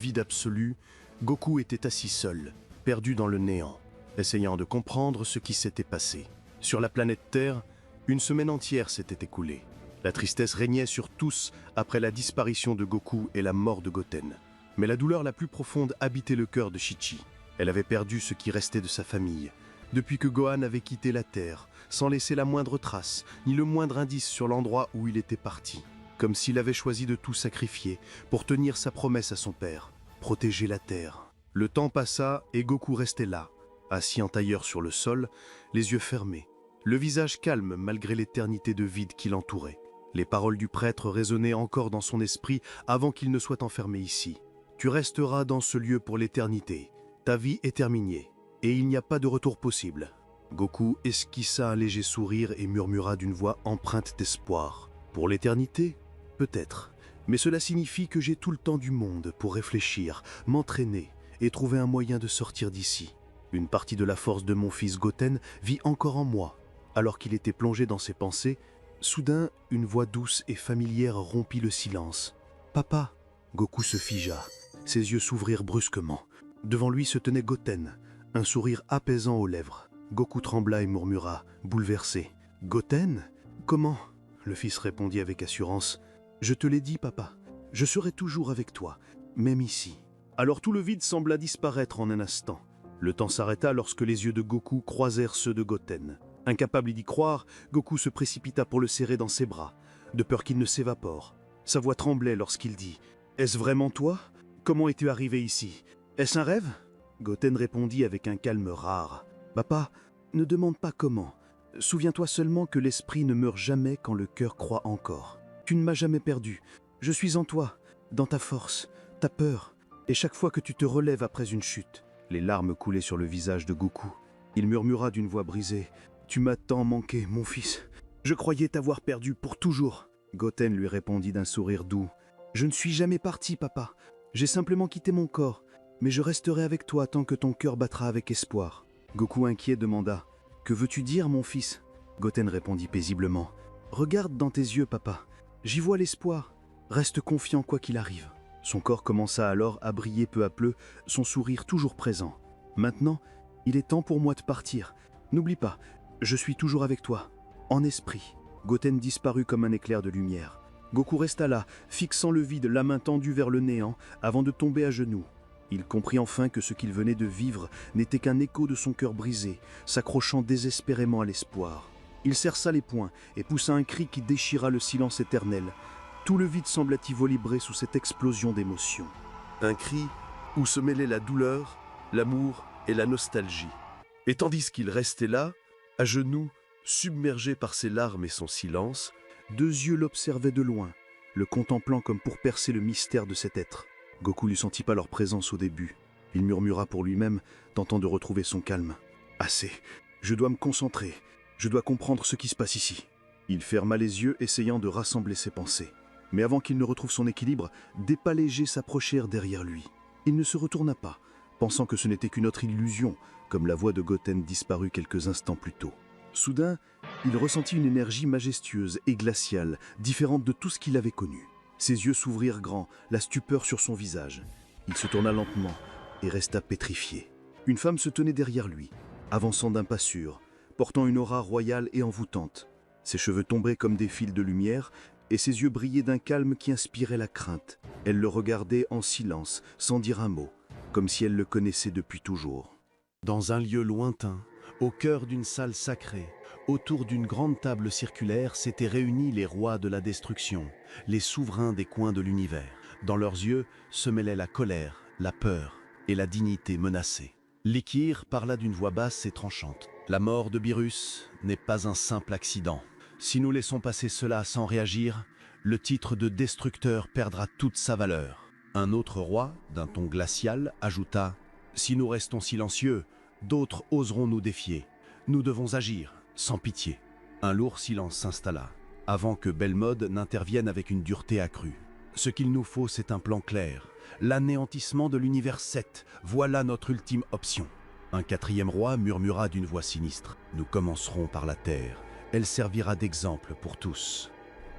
Vide absolu, Goku était assis seul, perdu dans le néant, essayant de comprendre ce qui s'était passé. Sur la planète Terre, une semaine entière s'était écoulée. La tristesse régnait sur tous après la disparition de Goku et la mort de Goten. Mais la douleur la plus profonde habitait le cœur de Chi-Chi. Elle avait perdu ce qui restait de sa famille, depuis que Gohan avait quitté la Terre, sans laisser la moindre trace, ni le moindre indice sur l'endroit où il était parti. Comme s'il avait choisi de tout sacrifier pour tenir sa promesse à son père, protéger la Terre. Le temps passa et Goku restait là, assis en tailleur sur le sol, les yeux fermés, le visage calme malgré l'éternité de vide qui l'entourait. Les paroles du prêtre résonnaient encore dans son esprit avant qu'il ne soit enfermé ici. « Tu resteras dans ce lieu pour l'éternité. Ta vie est terminée, et il n'y a pas de retour possible. » Goku esquissa un léger sourire et murmura d'une voix empreinte d'espoir. « Pour l'éternité ? Peut-être. Mais cela signifie que j'ai tout le temps du monde pour réfléchir, m'entraîner et trouver un moyen de sortir d'ici. Une partie de la force de mon fils Goten vit encore en moi. » Alors qu'il était plongé dans ses pensées, soudain, une voix douce et familière rompit le silence. « Papa !» Goku se figea. Ses yeux s'ouvrirent brusquement. Devant lui se tenait Goten, un sourire apaisant aux lèvres. Goku trembla et murmura, bouleversé. « Goten ? Comment ?» Le fils répondit avec assurance. « Je te l'ai dit, papa. Je serai toujours avec toi, même ici. » Alors tout le vide sembla disparaître en un instant. Le temps s'arrêta lorsque les yeux de Goku croisèrent ceux de Goten. Incapable d'y croire, Goku se précipita pour le serrer dans ses bras, de peur qu'il ne s'évapore. Sa voix tremblait lorsqu'il dit « Est-ce vraiment toi ? Comment es-tu arrivé ici ? Est-ce un rêve ?» Goten répondit avec un calme rare. « Papa, ne demande pas comment. Souviens-toi seulement que l'esprit ne meurt jamais quand le cœur croit encore. Tu ne m'as jamais perdu. Je suis en toi, dans ta force, ta peur, et chaque fois que tu te relèves après une chute. » Les larmes coulaient sur le visage de Goku. Il murmura d'une voix brisée. « Tu m'as tant manqué, mon fils. Je croyais t'avoir perdu pour toujours. » Goten lui répondit d'un sourire doux. « Je ne suis jamais parti, papa. J'ai simplement quitté mon corps, mais je resterai avec toi tant que ton cœur battra avec espoir. » Goku inquiet demanda. « Que veux-tu dire, mon fils ?» Goten répondit paisiblement. « Regarde dans tes yeux, papa. J'y vois l'espoir. Reste confiant quoi qu'il arrive. » Son corps commença alors à briller peu à peu, son sourire toujours présent. « Maintenant, il est temps pour moi de partir. N'oublie pas, je suis toujours avec toi, en esprit. » Goten disparut comme un éclair de lumière. Goku resta là, fixant le vide, la main tendue vers le néant, avant de tomber à genoux. Il comprit enfin que ce qu'il venait de vivre n'était qu'un écho de son cœur brisé, s'accrochant désespérément à l'espoir. Il serça les poings et poussa un cri qui déchira le silence éternel. Tout le vide sembla y vibrer sous cette explosion d'émotions. Un cri où se mêlaient la douleur, l'amour et la nostalgie. Et tandis qu'il restait là, à genoux, submergé par ses larmes et son silence, deux yeux l'observaient de loin, le contemplant comme pour percer le mystère de cet être. Goku ne sentit pas leur présence au début. Il murmura pour lui-même, tentant de retrouver son calme. « Assez, je dois me concentrer, je dois comprendre ce qui se passe ici. » Il ferma les yeux, essayant de rassembler ses pensées. Mais avant qu'il ne retrouve son équilibre, des pas légers s'approchèrent derrière lui. Il ne se retourna pas, pensant que ce n'était qu'une autre illusion, comme la voix de Goten disparut quelques instants plus tôt. Soudain, il ressentit une énergie majestueuse et glaciale, différente de tout ce qu'il avait connu. Ses yeux s'ouvrirent grands, la stupeur sur son visage. Il se tourna lentement et resta pétrifié. Une femme se tenait derrière lui, avançant d'un pas sûr, portant une aura royale et envoûtante. Ses cheveux tombaient comme des fils de lumière, et ses yeux brillaient d'un calme qui inspirait la crainte. Elle le regardait en silence, sans dire un mot, comme si elle le connaissait depuis toujours. Dans un lieu lointain, au cœur d'une salle sacrée, autour d'une grande table circulaire s'étaient réunis les rois de la destruction, les souverains des coins de l'univers. Dans leurs yeux se mêlaient la colère, la peur et la dignité menacée. Likir parla d'une voix basse et tranchante. « La mort de Beerus n'est pas un simple accident. Si nous laissons passer cela sans réagir, le titre de destructeur perdra toute sa valeur. » Un autre roi, d'un ton glacial, ajouta « Si nous restons silencieux, d'autres oseront nous défier. Nous devons agir, sans pitié. » Un lourd silence s'installa, avant que Belmod n'intervienne avec une dureté accrue. « Ce qu'il nous faut, c'est un plan clair. L'anéantissement de l'univers 7, voilà notre ultime option. » Un quatrième roi murmura d'une voix sinistre. « Nous commencerons par la terre. Elle servira d'exemple pour tous. »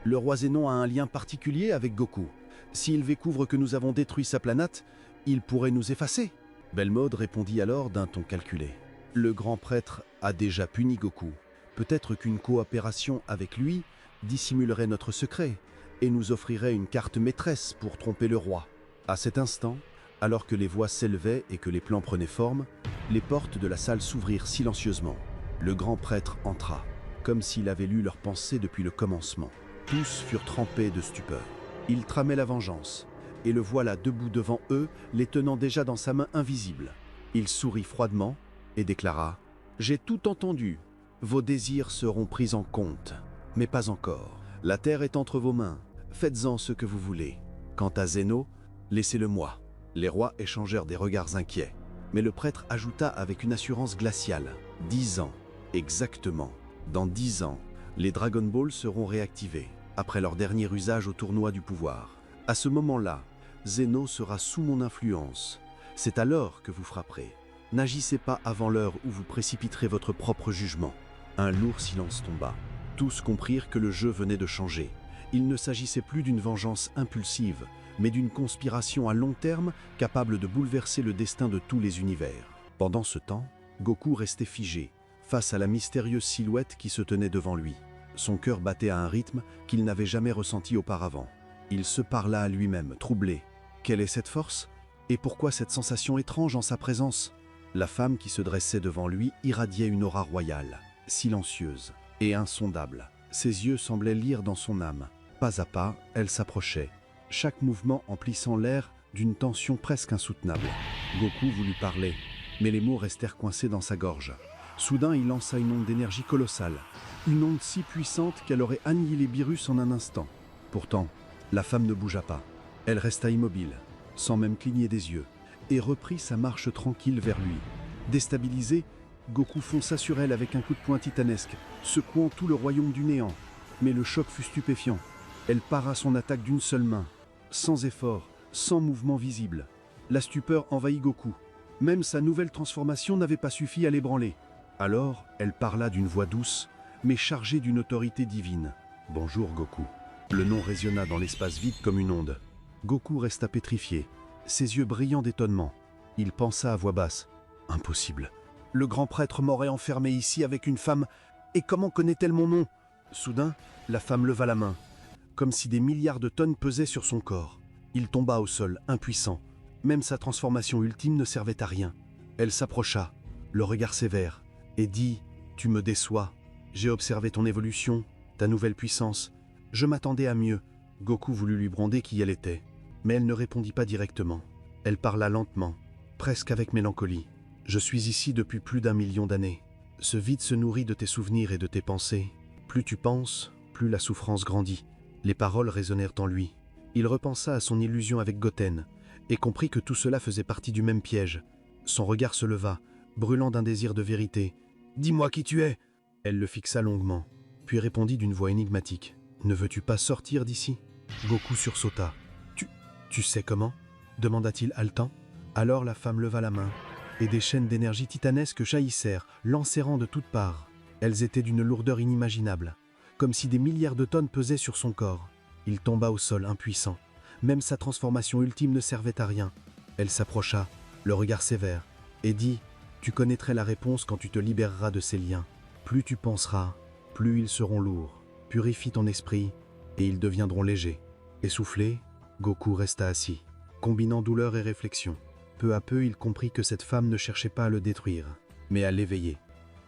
Le roi Zénon a un lien particulier avec Goku. S'il découvre que nous avons détruit sa planète, Il pourrait nous effacer. Belmode répondit alors d'un ton calculé. Le grand prêtre a déjà puni Goku. Peut-être qu'une coopération avec lui dissimulerait notre secret et nous offrirait une carte maîtresse pour tromper le roi. À cet instant, alors que les voix s'élevaient et que les plans prenaient forme, les portes de la salle s'ouvrirent silencieusement. Le grand prêtre entra, comme s'il avait lu leurs pensées depuis le commencement. Tous furent trempés de stupeur. Il tramait la vengeance, et le voilà debout devant eux, les tenant déjà dans sa main invisible. Il sourit froidement et déclara « J'ai tout entendu. Vos désirs seront pris en compte, mais pas encore. La terre est entre vos mains. Faites-en ce que vous voulez. Quant à Zeno, laissez-le moi. » Les rois échangèrent des regards inquiets, mais le prêtre ajouta avec une assurance glaciale « 10 ans, exactement. Dans 10 ans, les Dragon Ball seront réactivés, après leur dernier usage au tournoi du pouvoir. À ce moment-là, Zeno sera sous mon influence. C'est alors que vous frapperez. N'agissez pas avant l'heure où vous précipiterez votre propre jugement. » Un lourd silence tomba. Tous comprirent que le jeu venait de changer. Il ne s'agissait plus d'une vengeance impulsive, mais d'une conspiration à long terme capable de bouleverser le destin de tous les univers. Pendant ce temps, Goku restait figé, face à la mystérieuse silhouette qui se tenait devant lui. Son cœur battait à un rythme qu'il n'avait jamais ressenti auparavant. Il se parla à lui-même, troublé. Quelle est cette force? Et pourquoi cette sensation étrange en sa présence? La femme qui se dressait devant lui irradiait une aura royale, silencieuse et insondable. Ses yeux semblaient lire dans son âme. Pas à pas, elle s'approchait, chaque mouvement emplissant l'air d'une tension presque insoutenable. Goku voulut parler, mais les mots restèrent coincés dans sa gorge. Soudain, il lança une onde d'énergie colossale, une onde si puissante qu'elle aurait annihilé Beerus en un instant. Pourtant, la femme ne bougea pas. Elle resta immobile, sans même cligner des yeux, et reprit sa marche tranquille vers lui. Déstabilisé, Goku fonça sur elle avec un coup de poing titanesque, secouant tout le royaume du néant. Mais le choc fut stupéfiant. Elle para son attaque d'une seule main, sans effort, sans mouvement visible. La stupeur envahit Goku. Même sa nouvelle transformation n'avait pas suffi à l'ébranler. Alors, elle parla d'une voix douce, mais chargée d'une autorité divine. « Bonjour, Goku. » Le nom résonna dans l'espace vide comme une onde. Goku resta pétrifié, ses yeux brillants d'étonnement. Il pensa à voix basse. « Impossible. Le grand prêtre m'aurait enfermé ici avec une femme. Et comment connaît-elle mon nom ?» Soudain, la femme leva la main, comme si des milliards de tonnes pesaient sur son corps. Il tomba au sol, impuissant. Même sa transformation ultime ne servait à rien. Elle s'approcha, le regard sévère, et dit « Tu me déçois. J'ai observé ton évolution, ta nouvelle puissance. Je m'attendais à mieux. » Goku voulut lui gronder qui elle était, mais elle ne répondit pas directement. Elle parla lentement, presque avec mélancolie. « Je suis ici depuis plus d'1 million d'années. Ce vide se nourrit de tes souvenirs et de tes pensées. Plus tu penses, plus la souffrance grandit. » Les paroles résonnèrent en lui. Il repensa à son illusion avec Goten et comprit que tout cela faisait partie du même piège. Son regard se leva, brûlant d'un désir de vérité. « Dis-moi qui tu es !» Elle le fixa longuement, puis répondit d'une voix énigmatique. « Ne veux-tu pas sortir d'ici ?» Goku sursauta. « Tu sais comment ?» demanda-t-il haletant. Alors la femme leva la main, et des chaînes d'énergie titanesques jaillissèrent, l'enserrant de toutes parts. Elles étaient d'une lourdeur inimaginable, comme si des milliards de tonnes pesaient sur son corps. Il tomba au sol impuissant. Même sa transformation ultime ne servait à rien. Elle s'approcha, le regard sévère, et dit « Tu connaîtrais la réponse quand tu te libéreras de ces liens. Plus tu penseras, plus ils seront lourds. Purifie ton esprit, et ils deviendront légers. » Essoufflé, Goku resta assis, combinant douleur et réflexion. Peu à peu, il comprit que cette femme ne cherchait pas à le détruire, mais à l'éveiller.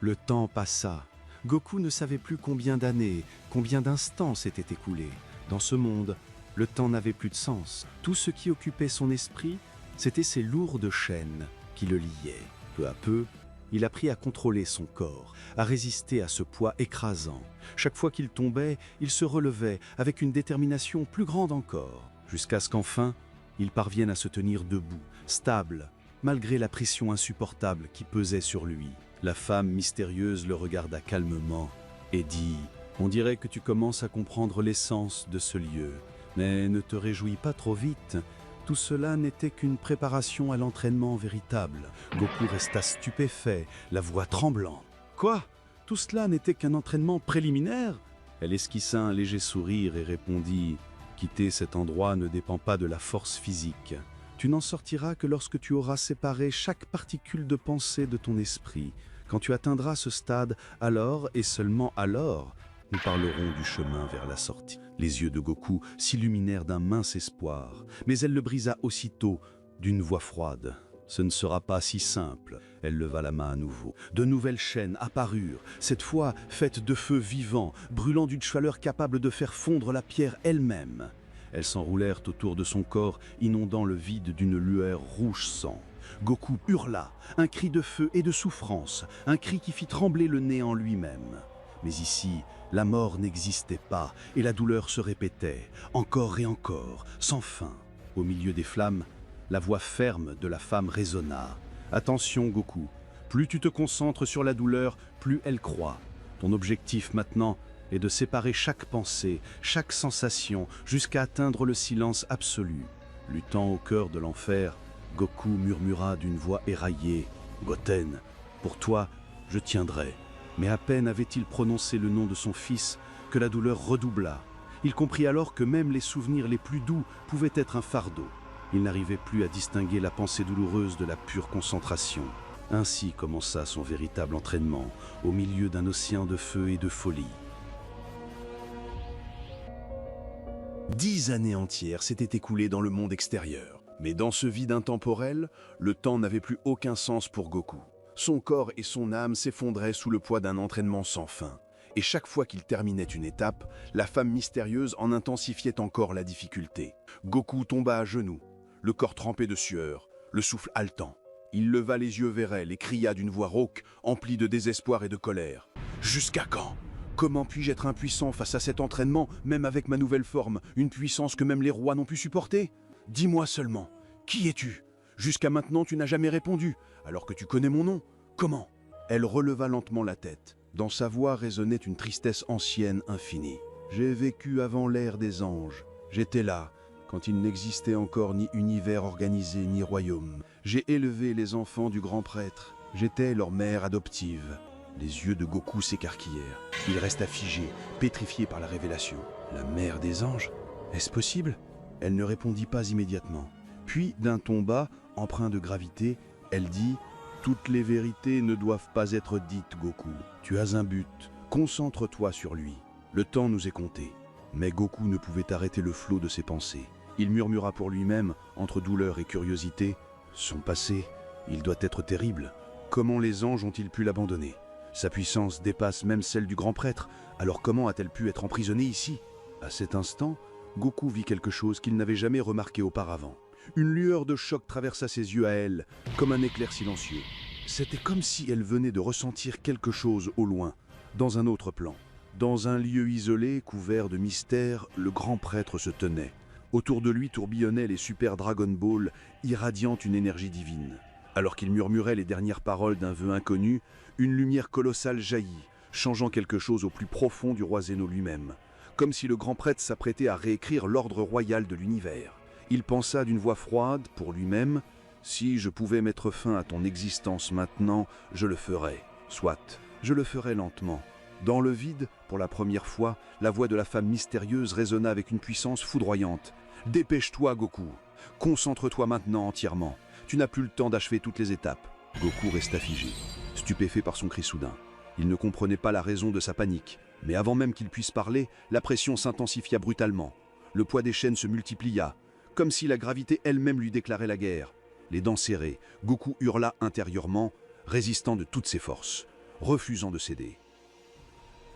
Le temps passa. Goku ne savait plus combien d'années, combien d'instants s'étaient écoulés. Dans ce monde, le temps n'avait plus de sens. Tout ce qui occupait son esprit, c'étaient ces lourdes chaînes qui le liaient. Peu à peu, il apprit à contrôler son corps, à résister à ce poids écrasant. Chaque fois qu'il tombait, il se relevait avec une détermination plus grande encore, jusqu'à ce qu'enfin, il parvienne à se tenir debout, stable, malgré la pression insupportable qui pesait sur lui. La femme mystérieuse le regarda calmement et dit « On dirait que tu commences à comprendre l'essence de ce lieu, mais ne te réjouis pas trop vite. Tout cela n'était qu'une préparation à l'entraînement véritable. » Goku resta stupéfait, la voix tremblante. « Quoi? Tout cela n'était qu'un entraînement préliminaire ?» Elle esquissa un léger sourire et répondit « Quitter cet endroit ne dépend pas de la force physique. Tu n'en sortiras que lorsque tu auras séparé chaque particule de pensée de ton esprit. Quand tu atteindras ce stade, alors et seulement alors, nous parlerons du chemin vers la sortie. Les yeux de Goku s'illuminèrent d'un mince espoir, mais elle le brisa aussitôt d'une voix froide. Ce ne sera pas si simple. Elle leva la main à nouveau. De nouvelles chaînes apparurent, cette fois faites de feu vivant, brûlant d'une chaleur capable de faire fondre la pierre elle-même. Elles s'enroulèrent autour de son corps, inondant le vide d'une lueur rouge sang. Goku hurla, un cri de feu et de souffrance, un cri qui fit trembler le néant lui-même. Mais ici, la mort n'existait pas et la douleur se répétait, encore et encore, sans fin. Au milieu des flammes, la voix ferme de la femme résonna. « Attention, Goku, plus tu te concentres sur la douleur, plus elle croît. Ton objectif maintenant est de séparer chaque pensée, chaque sensation, jusqu'à atteindre le silence absolu. » Luttant au cœur de l'enfer, Goku murmura d'une voix éraillée, « Goten, pour toi, je tiendrai. » Mais à peine avait-il prononcé le nom de son fils que la douleur redoubla. Il comprit alors que même les souvenirs les plus doux pouvaient être un fardeau. Il n'arrivait plus à distinguer la pensée douloureuse de la pure concentration. Ainsi commença son véritable entraînement, au milieu d'un océan de feu et de folie. 10 années entières s'étaient écoulées dans le monde extérieur. Mais dans ce vide intemporel, le temps n'avait plus aucun sens pour Goku. Son corps et son âme s'effondraient sous le poids d'un entraînement sans fin. Et chaque fois qu'il terminait une étape, la femme mystérieuse en intensifiait encore la difficulté. Goku tomba à genoux, le corps trempé de sueur, le souffle haletant. Il leva les yeux vers elle et cria d'une voix rauque, emplie de désespoir et de colère. « Jusqu'à quand ? Comment puis-je être impuissant face à cet entraînement, même avec ma nouvelle forme, une puissance que même les rois n'ont pu supporter ? Dis-moi seulement, qui es-tu ? Jusqu'à maintenant, tu n'as jamais répondu, alors que tu connais mon nom. Comment ?» Elle releva lentement la tête. Dans sa voix résonnait une tristesse ancienne infinie. « J'ai vécu avant l'ère des anges. J'étais là, quand il n'existait encore ni univers organisé ni royaume. J'ai élevé les enfants du grand prêtre. J'étais leur mère adoptive. » Les yeux de Goku s'écarquillèrent. Il resta figé, pétrifié par la révélation. La mère des anges ? Est-ce possible ? Elle ne répondit pas immédiatement. Puis, d'un ton bas, empreint de gravité, elle dit « Toutes les vérités ne doivent pas être dites, Goku. Tu as un but. Concentre-toi sur lui. Le temps nous est compté. » Mais Goku ne pouvait arrêter le flot de ses pensées. Il murmura pour lui-même, entre douleur et curiosité « Son passé, il doit être terrible. Comment les anges ont-ils pu l'abandonner ? Sa puissance dépasse même celle du grand prêtre, alors comment a-t-elle pu être emprisonnée ici ?» À cet instant, Goku vit quelque chose qu'il n'avait jamais remarqué auparavant. Une lueur de choc traversa ses yeux à elle, comme un éclair silencieux. C'était comme si elle venait de ressentir quelque chose au loin, dans un autre plan. Dans un lieu isolé, couvert de mystère, le grand prêtre se tenait. Autour de lui tourbillonnaient les super Dragon Ball, irradiant une énergie divine. Alors qu'il murmurait les dernières paroles d'un vœu inconnu, une lumière colossale jaillit, changeant quelque chose au plus profond du roi Zeno lui-même, comme si le grand prêtre s'apprêtait à réécrire l'ordre royal de l'univers. Il pensa d'une voix froide, pour lui-même, « Si je pouvais mettre fin à ton existence maintenant, je le ferais. Soit, je le ferais lentement. » Dans le vide, pour la première fois, la voix de la femme mystérieuse résonna avec une puissance foudroyante. « Dépêche-toi, Goku. Concentre-toi maintenant entièrement. Tu n'as plus le temps d'achever toutes les étapes. » Goku resta figé, stupéfait par son cri soudain. Il ne comprenait pas la raison de sa panique. Mais avant même qu'il puisse parler, la pression s'intensifia brutalement. Le poids des chaînes se multiplia, comme si la gravité elle-même lui déclarait la guerre. Les dents serrées, Goku hurla intérieurement, résistant de toutes ses forces, refusant de céder.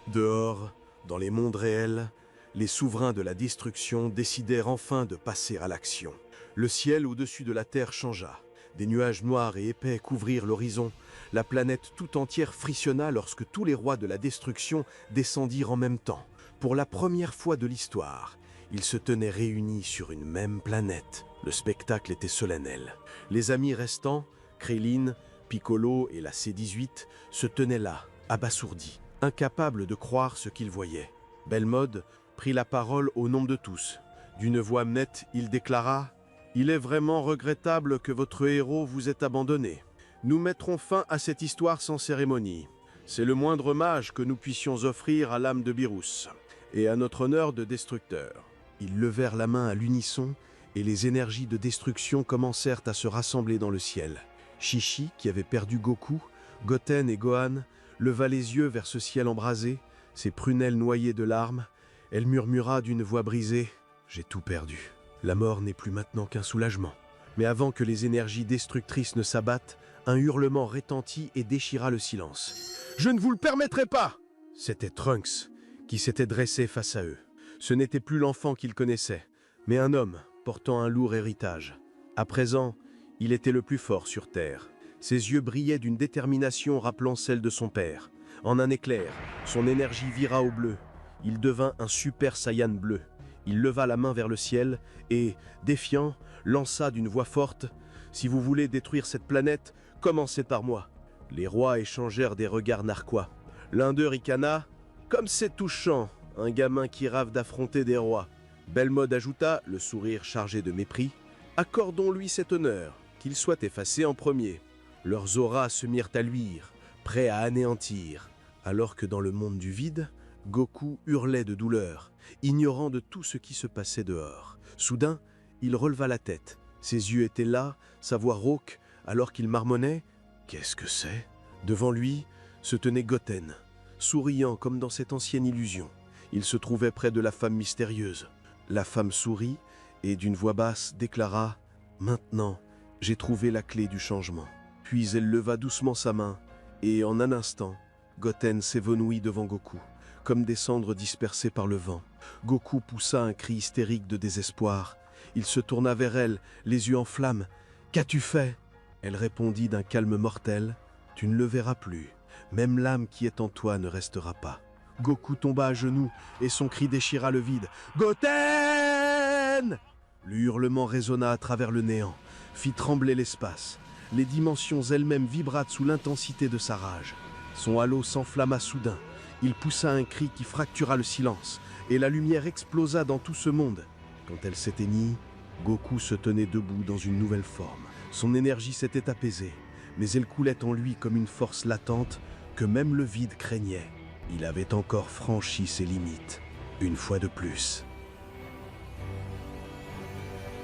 Dehors, dans les mondes réels, les souverains de la destruction décidèrent enfin de passer à l'action. Le ciel au-dessus de la terre changea. Des nuages noirs et épais couvrirent l'horizon. La planète tout entière frissonna lorsque tous les rois de la destruction descendirent en même temps. Pour la première fois de l'histoire, ils se tenaient réunis sur une même planète. Le spectacle était solennel. Les amis restants, Krillin, Piccolo et la C-18, se tenaient là, abasourdis, incapables de croire ce qu'ils voyaient. Belmode prit la parole au nom de tous. D'une voix nette, il déclara « Il est vraiment regrettable que votre héros vous ait abandonné. Nous mettrons fin à cette histoire sans cérémonie. C'est le moindre hommage que nous puissions offrir à l'âme de Beerus et à notre honneur de destructeur. » Ils levèrent la main à l'unisson et les énergies de destruction commencèrent à se rassembler dans le ciel. Chi-Chi, qui avait perdu Goku, Goten et Gohan, leva les yeux vers ce ciel embrasé, ses prunelles noyées de larmes. Elle murmura d'une voix brisée « J'ai tout perdu. La mort n'est plus maintenant qu'un soulagement. » Mais avant que les énergies destructrices ne s'abattent, un hurlement retentit et déchira le silence. « Je ne vous le permettrai pas !» C'était Trunks qui s'était dressé face à eux. Ce n'était plus l'enfant qu'il connaissait, mais un homme portant un lourd héritage. À présent, il était le plus fort sur Terre. Ses yeux brillaient d'une détermination rappelant celle de son père. En un éclair, son énergie vira au bleu. Il devint un super Saiyan bleu. Il leva la main vers le ciel et, défiant, lança d'une voix forte « Si vous voulez détruire cette planète, commencez par moi. » Les rois échangèrent des regards narquois. L'un d'eux ricana « Comme c'est touchant, un gamin qui rêve d'affronter des rois. » Belmode ajouta, le sourire chargé de mépris « Accordons-lui cet honneur, qu'il soit effacé en premier. » Leurs auras se mirent à luire, prêts à anéantir, alors que dans le monde du vide, Goku hurlait de douleur, ignorant de tout ce qui se passait dehors. Soudain, il releva la tête. Ses yeux étaient là, sa voix rauque, alors qu'il marmonnait « Qu'est-ce que c'est ?» Devant lui se tenait Goten, souriant comme dans cette ancienne illusion. Il se trouvait près de la femme mystérieuse. La femme sourit et d'une voix basse déclara « Maintenant, j'ai trouvé la clé du changement. » Puis elle leva doucement sa main et en un instant, Goten s'évanouit devant Goku, comme des cendres dispersées par le vent. Goku poussa un cri hystérique de désespoir. Il se tourna vers elle, les yeux en flammes. « Qu'as-tu fait ?» Elle répondit d'un calme mortel. « Tu ne le verras plus. Même l'âme qui est en toi ne restera pas. » Goku tomba à genoux et son cri déchira le vide. « Goten !» Le hurlement résonna à travers le néant, fit trembler l'espace. Les dimensions elles-mêmes vibrèrent sous l'intensité de sa rage. Son halo s'enflamma soudain. Il poussa un cri qui fractura le silence, et la lumière explosa dans tout ce monde. Quand elle s'éteignit, Goku se tenait debout dans une nouvelle forme. Son énergie s'était apaisée, mais elle coulait en lui comme une force latente que même le vide craignait. Il avait encore franchi ses limites, une fois de plus.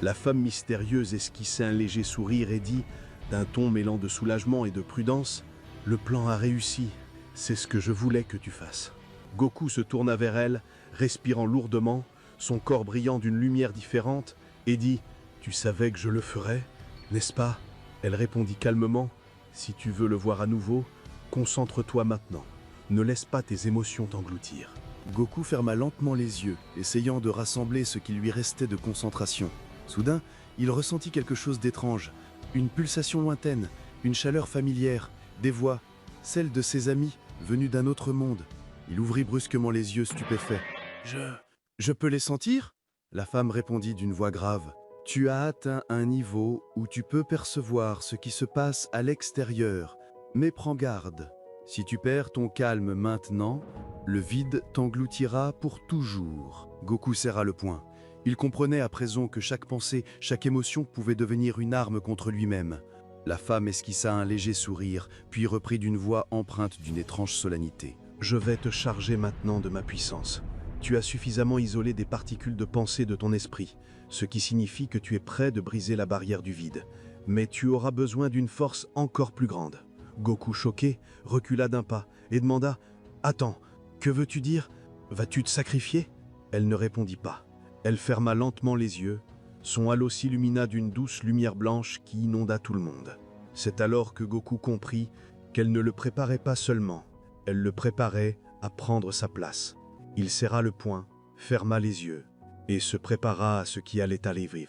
La femme mystérieuse esquissait un léger sourire et dit, d'un ton mêlant de soulagement et de prudence, « Le plan a réussi, c'est ce que je voulais que tu fasses. » Goku se tourna vers elle, respirant lourdement, son corps brillant d'une lumière différente, et dit « Tu savais que je le ferais, n'est-ce pas ?» Elle répondit calmement « Si tu veux le voir à nouveau, concentre-toi maintenant. Ne laisse pas tes émotions t'engloutir. » Goku ferma lentement les yeux, essayant de rassembler ce qui lui restait de concentration. Soudain, il ressentit quelque chose d'étrange, une pulsation lointaine, une chaleur familière, des voix, celles de ses amis, venus d'un autre monde. Il ouvrit brusquement les yeux stupéfait. « Je peux les sentir ?» La femme répondit d'une voix grave. « Tu as atteint un niveau où tu peux percevoir ce qui se passe à l'extérieur, mais prends garde. Si tu perds ton calme maintenant, le vide t'engloutira pour toujours. » Goku serra le poing. Il comprenait à présent que chaque pensée, chaque émotion pouvait devenir une arme contre lui-même. La femme esquissa un léger sourire, puis reprit d'une voix empreinte d'une étrange solennité. « Je vais te charger maintenant de ma puissance. Tu as suffisamment isolé des particules de pensée de ton esprit, ce qui signifie que tu es prêt de briser la barrière du vide. Mais tu auras besoin d'une force encore plus grande. » Goku, choqué, recula d'un pas et demanda « Attends, que veux-tu dire? Vas-tu te sacrifier ?» Elle ne répondit pas. Elle ferma lentement les yeux. Son halo s'illumina d'une douce lumière blanche qui inonda tout le monde. C'est alors que Goku comprit qu'elle ne le préparait pas seulement, elle le préparait à prendre sa place. Il serra le poing, ferma les yeux et se prépara à ce qui allait arriver.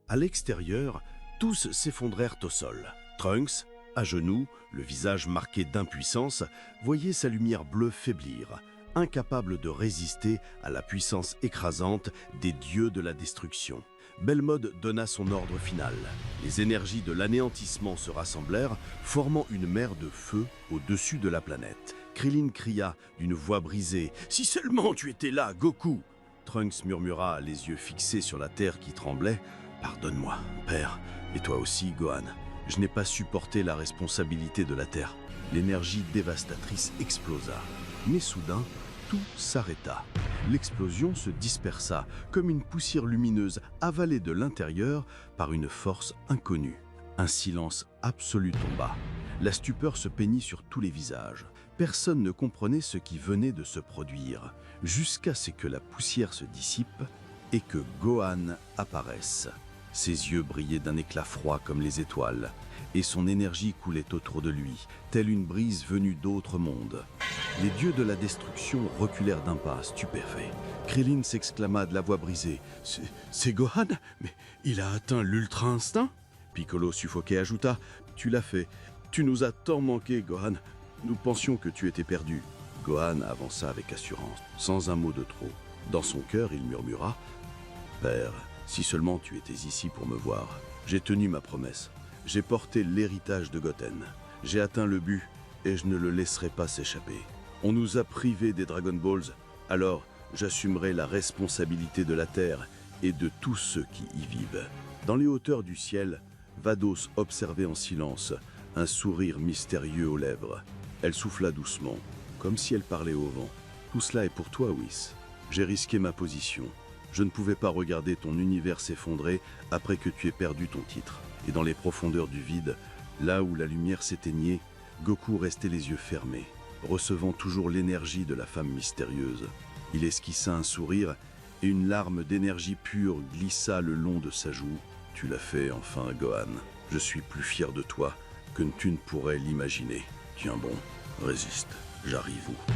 À l'extérieur, tous s'effondrèrent au sol. Trunks, à genoux, le visage marqué d'impuissance, voyait sa lumière bleue faiblir, incapable de résister à la puissance écrasante des dieux de la destruction. Belmode donna son ordre final. Les énergies de l'anéantissement se rassemblèrent, formant une mer de feu au-dessus de la planète. Krillin cria d'une voix brisée « Si seulement tu étais là, Goku !» Trunks murmura, les yeux fixés sur la terre qui tremblait « Pardonne-moi, père, et toi aussi, Gohan. Je n'ai pas supporté la responsabilité de la Terre. » L'énergie dévastatrice explosa. Mais soudain, tout s'arrêta. L'explosion se dispersa comme une poussière lumineuse avalée de l'intérieur par une force inconnue. Un silence absolu tomba. La stupeur se peignit sur tous les visages. Personne ne comprenait ce qui venait de se produire, jusqu'à ce que la poussière se dissipe et que Gohan apparaisse. Ses yeux brillaient d'un éclat froid comme les étoiles, et son énergie coulait autour de lui, telle une brise venue d'autres mondes. Les dieux de la destruction reculèrent d'un pas, stupéfaits. Krillin s'exclama de la voix brisée. « C'est Gohan? Mais il a atteint l'ultra-instinct » Piccolo suffoqué ajouta. « Tu l'as fait. Tu nous as tant manqué, Gohan. Nous pensions que tu étais perdu. » Gohan avança avec assurance, sans un mot de trop. Dans son cœur, il murmura. « Père, si seulement tu étais ici pour me voir. J'ai tenu ma promesse. J'ai porté l'héritage de Goten. J'ai atteint le but et je ne le laisserai pas s'échapper. On nous a privés des Dragon Balls, alors j'assumerai la responsabilité de la Terre et de tous ceux qui y vivent. » Dans les hauteurs du ciel, Vados observait en silence, un sourire mystérieux aux lèvres. Elle souffla doucement, comme si elle parlait au vent. « Tout cela est pour toi, Whis. J'ai risqué ma position. Je ne pouvais pas regarder ton univers s'effondrer après que tu aies perdu ton titre. Et dans les profondeurs du vide, là où la lumière s'éteignait, Goku restait les yeux fermés, recevant toujours l'énergie de la femme mystérieuse. Il esquissa un sourire et une larme d'énergie pure glissa le long de sa joue. « Tu l'as fait enfin, Gohan. Je suis plus fier de toi que tu ne pourrais l'imaginer. Tiens bon, résiste, j'arrive où ?»